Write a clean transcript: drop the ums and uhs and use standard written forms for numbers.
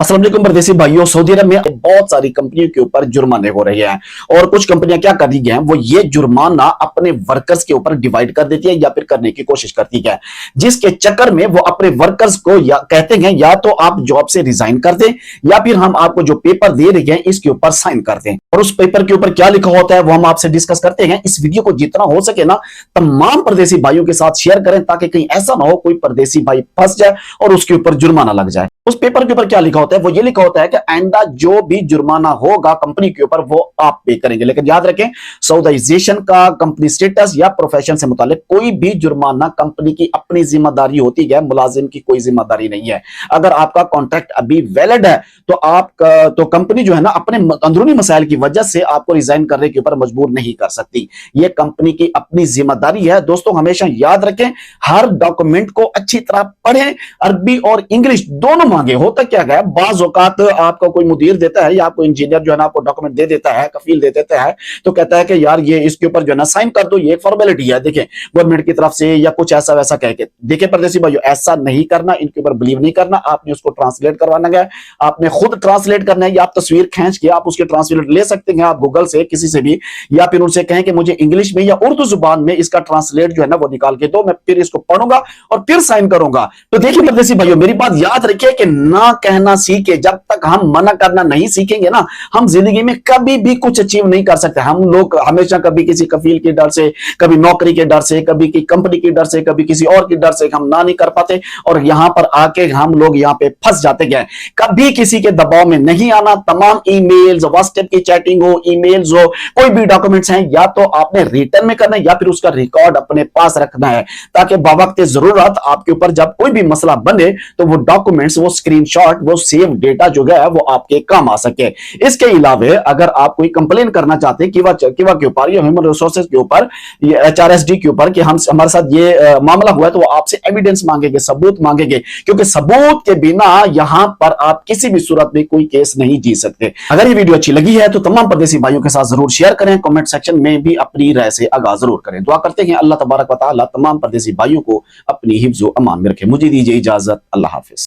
अस्सलाम वालेकुम परदेसी भाइयों, सऊदी अरब में बहुत सारी कंपनियों के ऊपर जुर्माने हो रहे हैं और कुछ कंपनियां क्या कर रही हैं, वो ये जुर्माना अपने वर्कर्स के ऊपर डिवाइड कर देती है या फिर करने की कोशिश करती है, जिसके चक्कर में वो अपने वर्कर्स को या कहते हैं या तो आप जॉब से रिजाइन कर दें या फिर हम आपको जो पेपर दे रहे हैं इसके ऊपर साइन कर दें। और उस पेपर के ऊपर क्या लिखा होता है वो हम आपसे डिस्कस करते हैं। इस वीडियो को जितना हो सके ना तमाम परदेसी भाइयों के साथ शेयर करें ताकि कहीं ऐसा ना हो कोई परदेसी भाई फंस जाए और उसके ऊपर जुर्माना लग जाए। उस पेपर के ऊपर क्या लिखा होता है, वो ये लिखा होता है कि आइंदा जो भी जुर्माना होगा कंपनी के ऊपर वो आप पे करेंगे। लेकिन याद रखें, सऊदाइजेशन का कंपनी स्टेटस या प्रोफेशन से मुतालिक कोई भी जुर्माना कंपनी की अपनी जिम्मेदारी होती है, मुलाजिम की कोई जिम्मेदारी नहीं है। अगर आपका कॉन्ट्रैक्ट अभी वैलिड है तो कंपनी जो है ना अपने अंदरूनी मसाइल की वजह से आपको रिजाइन करने के ऊपर मजबूर नहीं कर सकती। ये कंपनी की अपनी जिम्मेदारी है। दोस्तों हमेशा याद रखें, हर डॉक्यूमेंट को अच्छी तरह पढ़ें। अरबी और इंग्लिश दोनों मांगे। होता क्या है, बाज औकात आपका कोई मुदीर देता है या आपको इंजीनियर जो है ना आपको डॉक्यूमेंट दे देता है, कफील दे देता है, तो कहता है कि यार ये इसके ऊपर जो है ना साइन कर दो, ये एक फॉर्मेलिटी है देखें गवर्नमेंट की तरफ से या कुछ ऐसा वैसा कह के। देखिए परदेसी भाइयों, ऐसा नहीं करना, इनके ऊपर बिलीव नहीं करना। आपने उसको ट्रांसलेट करवाना है, आपने खुद ट्रांसलेट करना है या आप तस्वीर खींच के आप उसके ट्रांसलेट ले सकते हैं आप गूगल से किसी से भी, या फिर उनसे कहें कि मुझे इंग्लिश में या उर्दू जुबान में इसका ट्रांसलेट जो है ना वो निकाल के दो, मैं फिर इसको पढ़ूंगा और फिर साइन करूंगा। तो देखिए परदेसी भाइयों, मेरी बात याद रखिए कि ना कहना सीखे। जब तक हम मना करना नहीं सीखेंगे ना, हम जिंदगी में कभी भी कुछ अचीव नहीं कर सकते। हम लोग हमेशा कभी किसी कफील के डर से, कभी नौकरी के डर से, कभी की कंपनी के डर से, कभी किसी और के डर से हम ना नहीं कर पाते और यहां पर आके हम लोग यहां पे फंस जाते हैं। कभी किसी के दबाव में नहीं आना। तमाम ईमेल्स, व्हाट्सएप की चैटिंग हो, ईमेल्स हो, कोई भी डॉक्यूमेंट्स हैं, या तो आपने रिटर्न में करना है या फिर उसका रिकॉर्ड अपने पास रखना है ताकि बवक्त जरूरत आपके ऊपर जब कोई भी मसला बने तो वो डॉक्यूमेंट्स, वो स्क्रीनशॉट, वो सेव डेटा जो है वो आपके काम आ सके। इसके अलावा अगर आप कोई कंप्लेन करना चाहते हैं किवा के ऊपर या ह्यूमन रिसोर्सेज के ऊपर या एचआरएसडी के ऊपर कि हमारे साथ ये मामला हुआ है, तो वो आपसे एविडेंस मांगेंगे, सबूत मांगेंगे, क्योंकि सबूत के बिना यहां पर आप किसी भी सूरत में कोई केस नहीं जीत सकते। अगर ये वीडियो अच्छी लगी है तो तमाम परदेसी भाइयों के साथ जरूर शेयर करें, कमेंट सेक्शन में भी अपनी राय से आगाह जरूर करें। दुआ करते हैं अल्लाह तबारक व तआला तमाम परदेसी भाइयों को अपनी हिफ्ज़ व अमान में रखे। मुझे दीजिए इजाजत, अल्लाह हाफिज।